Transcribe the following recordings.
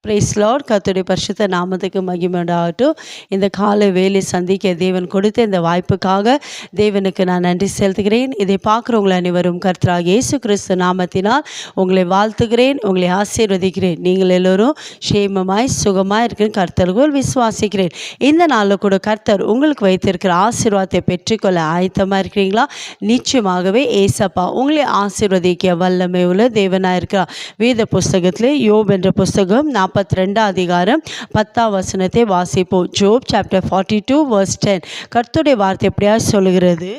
Price Lord. கர்த்தருடைய பரிசுத்த நாமத்துக்கு மகிமை உண்டாகட்டும். இந்த காலை வேலை சந்திக்க தேவன் கொடுத்த இந்த வாய்ப்புக்காக தேவனுக்கு நான் நன்றி செலுத்துகிறேன். இதை பார்க்குறவங்களை அனைவரும் கர்த்தராகிய இயேசு கிறிஸ்து நாமத்தினால் உங்களை வாழ்த்துகிறேன், உங்களை ஆசீர்வதிக்கிறேன். நீங்கள் எல்லோரும் சேமமாய் சுகமாய் இருக்கிற கர்த்தர்கள் விசுவாசிக்கிறேன். இந்த நாளில் கூட கர்த்தர் உங்களுக்கு வைத்திருக்கிற ஆசீர்வாதத்தை பெற்றுக்கொள்ள ஆயத்தமாக இருக்கிறீங்களா? நிச்சயமாகவே ஏசப்பா உங்களை ஆசீர்வதிக்க வல்லமை உள்ள தேவனாக இருக்கிறார். வேத புஸ்தகத்தில் யோப் என்ற புஸ்தகம் 42 அதிகாரம் 10 வசனத்தை வாசிப்போம். ஜோப் சாப்டர் 42 verse 10. கர்த்தருடைய வார்த்தை எப்படியா சொல்லுகிறது?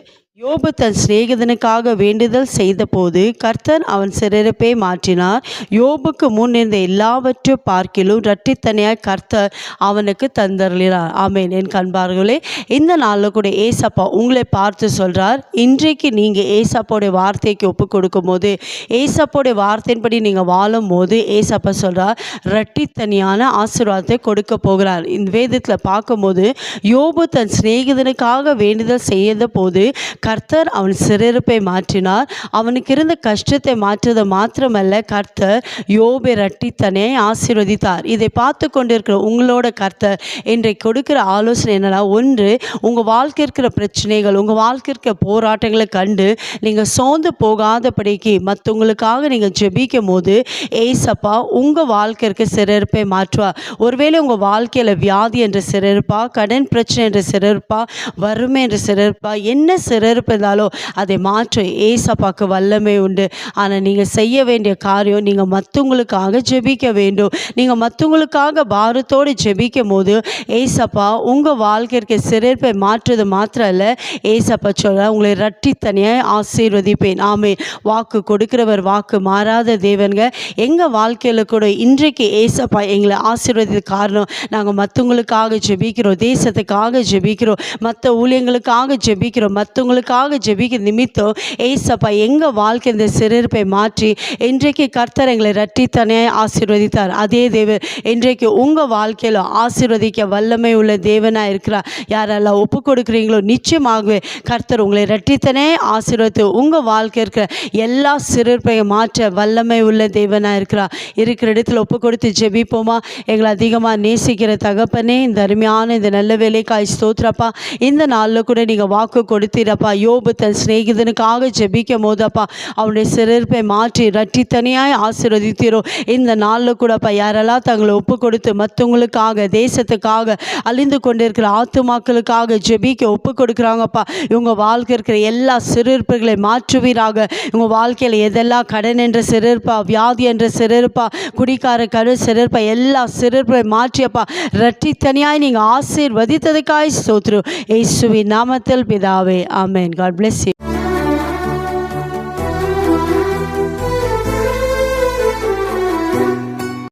யோபு தன் சிநேகிதனுக்காக வேண்டுதல் செய்த போது கர்த்தர் அவன் சிறையிருப்பை மாற்றினார். யோபுக்கு முன் இருந்த எல்லாவற்றையும் பார்க்கிலும் இரட்டித்தனையாய் கர்த்தர் அவனுக்கு தந்தருளினார். ஆமென். என் கண்பார்களே, இந்த நாளில் கூட ஏசப்பா உங்களை பார்த்து சொல்கிறார், இன்றைக்கு நீங்கள் ஏசப்பாவுடைய வார்த்தைக்கு ஒப்பு கொடுக்கும் போது, ஏசப்பாவுடைய வார்த்தையின்படி நீங்கள் வாழும் போது ஏசப்பா சொல்கிறார் இரட்டித்தனியான ஆசீர்வாதத்தை கொடுக்க போகிறார். இந்த வேதத்தில் பார்க்கும்போது யோபு தன் சிநேகிதனுக்காக வேண்டுதல் செய்த போது கர்த்தர் அவன் சிறையிருப்பை மாற்றினார். அவனுக்கு இருந்த கஷ்டத்தை மாற்றுவது மாத்திரமல்ல, கர்த்தர் யோபை இரட்டித்தனை ஆசீர்வதித்தார். இதை பார்த்து கொண்டிருக்கிற உங்களோட கர்த்தர் இன்றைக்கு கொடுக்கிற ஆலோசனை என்னன்னா, ஒன்று, உங்கள் வாழ்க்கை இருக்கிற பிரச்சனைகள், உங்கள் வாழ்க்கை இருக்கிற போராட்டங்களை கண்டு நீங்கள் சோர்ந்து போகாதபடிக்கு மற்றவங்களுக்காக நீங்கள் ஜெபிக்கும் போது ஏசப்பா உங்கள் வாழ்க்கை இருக்க சிறையிருப்பை மாற்றுவார். ஒருவேளை உங்கள் வாழ்க்கையில் வியாதி என்ற சிறையிருப்பா, கடன் பிரச்சனை என்ற சிறையிருப்பா, வறுமை என்ற சிறையிருப்பா, என்ன சிறையிருப்பு இருந்தாலும் அதை மாற்ற ஏசப்பாக்கு வல்லமை உண்டு. ஆனால் நீங்கள் செய்ய வேண்டிய காரியம், நீங்கள் மற்றவங்களுக்காக ஜெபிக்க வேண்டும். நீங்கள் மற்றவங்களுக்காக பாரத்தோடு ஜெபிக்கும் போது ஏசப்பா உங்கள் வாழ்க்கைக்கு சிறையிருப்பை மாற்றுவது மாத்திரம் இல்லை, ஏசப்பா சொல்ல உங்களை இரட்டித்தனியாக ஆசீர்வதிப்பேன். ஆமென். வாக்கு கொடுக்கிறவர் வாக்கு மாறாத தேவன்க. எங்கள் வாழ்க்கையில் கூட இன்றைக்கு ஏசப்பா எங்களை ஆசீர்வதித்த காரணம், நாங்கள் மற்றவங்களுக்காக ஜெபிக்கிறோம், தேசத்துக்காக ஜெபிக்கிறோம், மற்ற ஊழியங்களுக்காக ஜெபிக்கிறோம், மற்றவங்களுக்காக ஜெபிக்க நிமித்தம் ஏசப்பா எங்கள் வாழ்க்கை இந்த சிறையிருப்பை மாற்றி இன்றைக்கு கர்த்தர் எங்களை இரட்டித்தனையாக ஆசீர்வதித்தார். அதே தேவன் இன்றைக்கு உங்கள் வாழ்க்கையில் ஆசீர்வதிக்க வல்லமை உள்ள தேவனாக இருக்கிறார். யாரெல்லாம் ஒப்பு கொடுக்குறீங்களோ நிச்சயமாகவே கர்த்தர் உங்களை இரட்டித்தனே ஆசீர்வதித்து உங்கள் வாழ்க்கை இருக்கிற எல்லா சிறையிருப்பையும் மாற்ற வல்லமை உள்ள தேவனாக இருக்கிறார். இருக்கிற இடத்துல ஒப்பு கொடுத்து ஜெபிப்போமா? எங்களை அதிகமாக நேசிக்கிற தகப்பனே, இந்த அருமையான இந்த நல்ல வேலைக்காய் ஸ்தோத்திரப்பா. இந்த நாளில் கூட நீங்கள் வாக்கு கொடுத்தீரப்பா. யோபு தன் சிநேகிதனுக்காக ஜெபிக்கும் போதப்பா அவனுடைய சிறையிருப்பை மாற்றி இரட்டித்தனியாய் ஆசீர்வதித்தீரோ. இந்த நாளில் கூடப்பா யாரெல்லாம் தங்களை ஒப்பு கொடுத்து மற்றவங்களுக்காக, தேசத்துக்காக, அழிந்து கொண்டிருக்கிற ஆத்துமாக்களுக்காக ஜெபிக்க ஒப்பு கொடுக்குறாங்கப்பா, இவங்க வாழ்க்கை இருக்கிற எல்லா சிறையிருப்புகளை மாற்றுவீராக. இவங்க வாழ்க்கையில் எதெல்லாம் கடன் என்ற சிறையிருப்பா, வியாதி என்ற சிறையிருப்பா, குடிக்கார கடன் சிறையிருப்பா, எல்லா சிறையிருப்பை மாற்றியப்பா இரட்டித்தனியாய் நீங்கள் ஆசீர்வதித்ததுக்காய் ஸ்தோத்திரம். இயேசுவின் நாமத்தில் பிதாவே, ஆமென். God bless you.